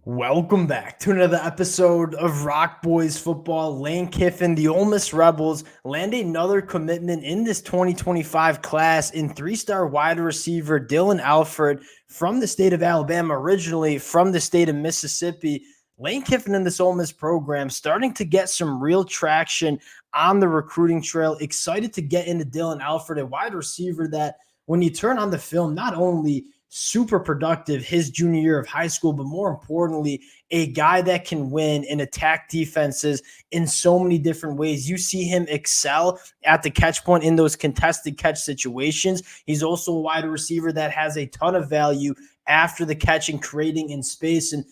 Welcome back to another episode of Rock Boys Football. Lane Kiffin, the Ole Miss Rebels, land another commitment in this 2025 class in three-star wide receiver Dillon Alfred from the state of Alabama, originally from the state of Mississippi. Lane Kiffin in this Ole Miss program starting to get some real traction on the recruiting trail. Excited to get into Dillon Alfred, a wide receiver that when you turn on the film, not only super productive his junior year of high school, but more importantly, a guy that can win and attack defenses in so many different ways. You see him excel at the catch point in those contested catch situations. He's also a wide receiver that has a ton of value after the catch and creating in space. And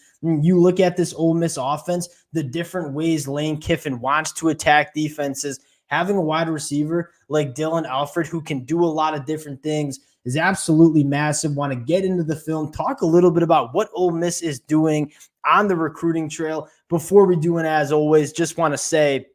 you look at this Ole Miss offense, the different ways Lane Kiffin wants to attack defenses. Having a wide receiver like Dillon Alfred who can do a lot of different things is absolutely massive. Want to get into the film, talk a little bit about what Ole Miss is doing on the recruiting trail. Before we do, and as always, just want to say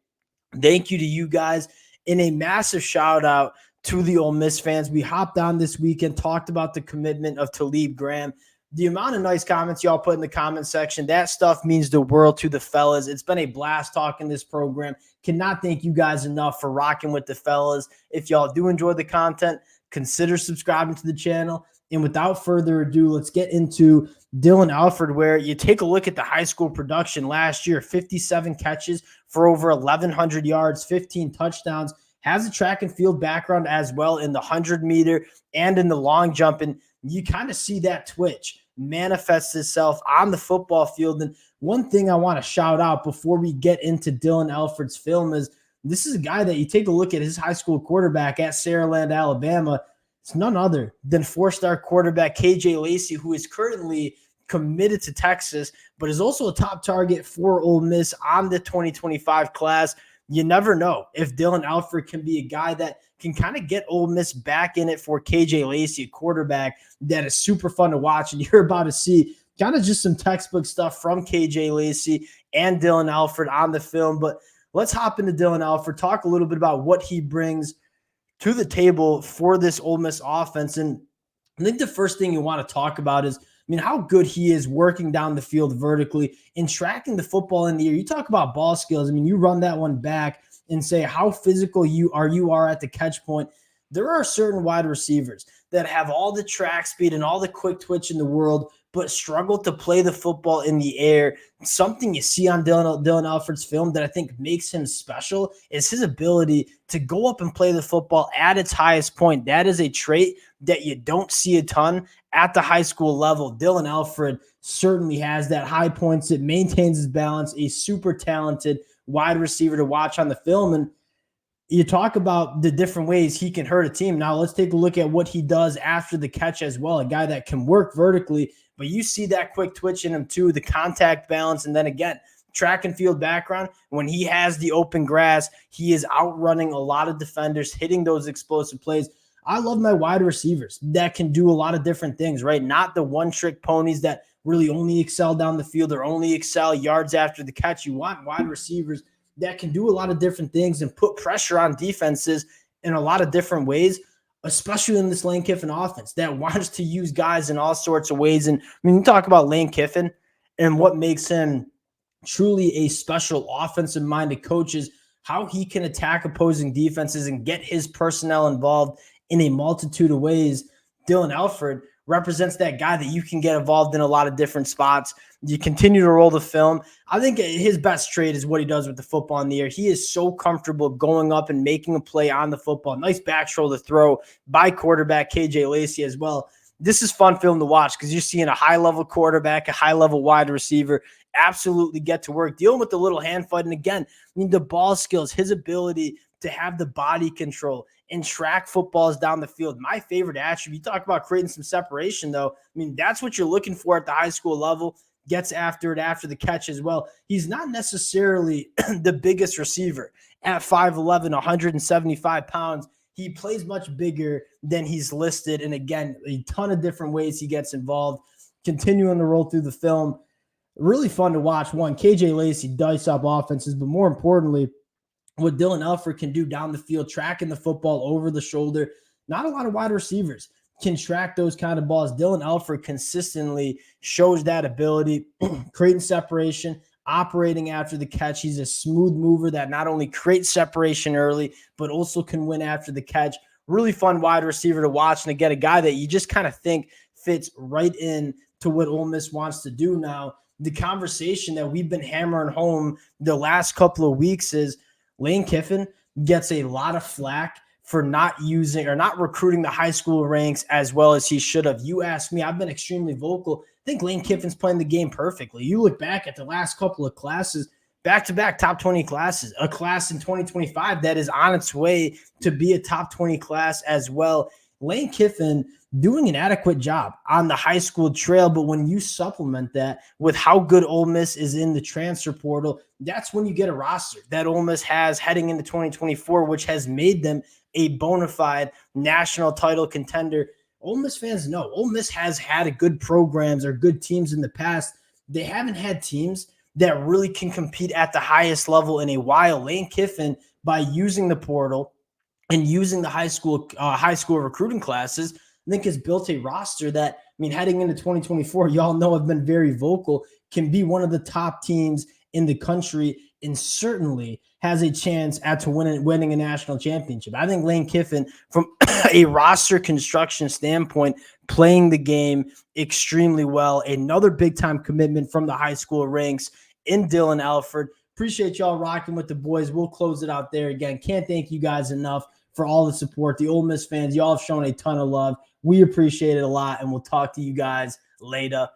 thank you to you guys and a massive shout out to the Ole Miss fans. We hopped on this weekend, talked about the commitment of Talib Graham. The amount of nice comments y'all put in the comment section, that stuff means the world to the fellas. It's been a blast talking this program. Cannot thank you guys enough for rocking with the fellas. If y'all do enjoy the content, consider subscribing to the channel. And without further ado, let's get into Dillon Alfred, where you take a look at the high school production last year, 57 catches for over 1,100 yards, 15 touchdowns, has a track and field background as well in the 100-meter and in the long jump. And you kind of see that twitch manifests itself on the football field. And one thing I want to shout out before we get into Dillon Alfred's film is this is a guy that you take a look at his high school quarterback at Saraland, Alabama. It's none other than four-star quarterback KJ Lacey, who is currently committed to Texas, but is also a top target for Ole Miss on the 2025 class. You never know if Dillon Alfred can be a guy that can kind of get Ole Miss back in it for KJ Lacey, a quarterback that is super fun to watch. And you're about to see kind of just some textbook stuff from KJ Lacey and Dillon Alfred on the film. But let's hop into Dillon Alfred, talk a little bit about what he brings to the table for this Ole Miss offense. And I think the first thing you want to talk about is, how good he is working down the field vertically and tracking the football in the air. You talk about ball skills. You run that one back and say how physical you are at the catch point. There are certain wide receivers that have all the track speed and all the quick twitch in the world, but struggle to play the football in the air. Something you see on Dillon Alfred's film that I think makes him special is his ability to go up and play the football at its highest point. That is a trait that you don't see a ton at the high school level. Dillon Alfred certainly has that high points. It maintains his balance, a super talented wide receiver to watch on the film. And you talk about the different ways he can hurt a team. Now let's take a look at what he does after the catch as well. A guy that can work vertically, but you see that quick twitch in him too, the contact balance, and then again, track and field background. When he has the open grass, he is outrunning a lot of defenders, hitting those explosive plays. I love my wide receivers that can do a lot of different things, right? Not the one-trick ponies that really only excel down the field or only excel yards after the catch. You want wide receivers that can do a lot of different things and put pressure on defenses in a lot of different ways, especially in this Lane Kiffin offense that wants to use guys in all sorts of ways. And you talk about Lane Kiffin and what makes him truly a special offensive-minded coach is how he can attack opposing defenses and get his personnel involved in a multitude of ways. Dillon Alfred represents that guy that you can get involved in a lot of different spots. You continue to roll the film. I think his best trait is what he does with the football in the air. He is so comfortable going up and making a play on the football. Nice back shoulder throw by quarterback KJ Lacey as well. This is fun film to watch because you're seeing a high-level quarterback, a high-level wide receiver absolutely get to work, dealing with the little hand fight. And again, the ball skills, his ability to have the body control and track footballs down the field. My favorite attribute. You talk about creating some separation, though. That's what you're looking for at the high school level. Gets after it after the catch as well. He's not necessarily the biggest receiver at 5'11", 175 pounds. He plays much bigger than he's listed. And again, a ton of different ways he gets involved. Continuing to roll through the film. Really fun to watch. One, KJ Lacey dice up offenses, but more importantly, what Dillon Alfred can do down the field, tracking the football over the shoulder. Not a lot of wide receivers can track those kind of balls. Dillon Alfred consistently shows that ability, creating separation, operating after the catch. He's a smooth mover that not only creates separation early, but also can win after the catch. Really fun wide receiver to watch, and to get a guy that you just kind of think fits right in to what Ole Miss wants to do now. The conversation that we've been hammering home the last couple of weeks is Lane Kiffin gets a lot of flack for not using or not recruiting the high school ranks as well as he should have. You ask me, I've been extremely vocal. I think Lane Kiffin's playing the game perfectly. You look back at the last couple of classes, back-to-back top 20 classes, a class in 2025 that is on its way to be a top 20 class as well. Lane Kiffin doing an adequate job on the high school trail, but when you supplement that with how good Ole Miss is in the transfer portal, that's when you get a roster that Ole Miss has heading into 2024, which has made them a bona fide national title contender. Ole Miss fans know Ole Miss has had good programs or good teams in the past. They haven't had teams that really can compete at the highest level in a while. Lane Kiffin, by using the portal and using the high school recruiting classes, I think has built a roster that, I mean, heading into 2024, y'all know I've been very vocal, can be one of the top teams in the country and certainly has a chance at winning a national championship. I think Lane Kiffin, from a roster construction standpoint, playing the game extremely well. Another big-time commitment from the high school ranks in Dillon Alfred. Appreciate y'all rocking with the boys. We'll close it out there. Again, can't thank you guys enough for all the support. The Ole Miss fans, y'all have shown a ton of love. We appreciate it a lot, and we'll talk to you guys later.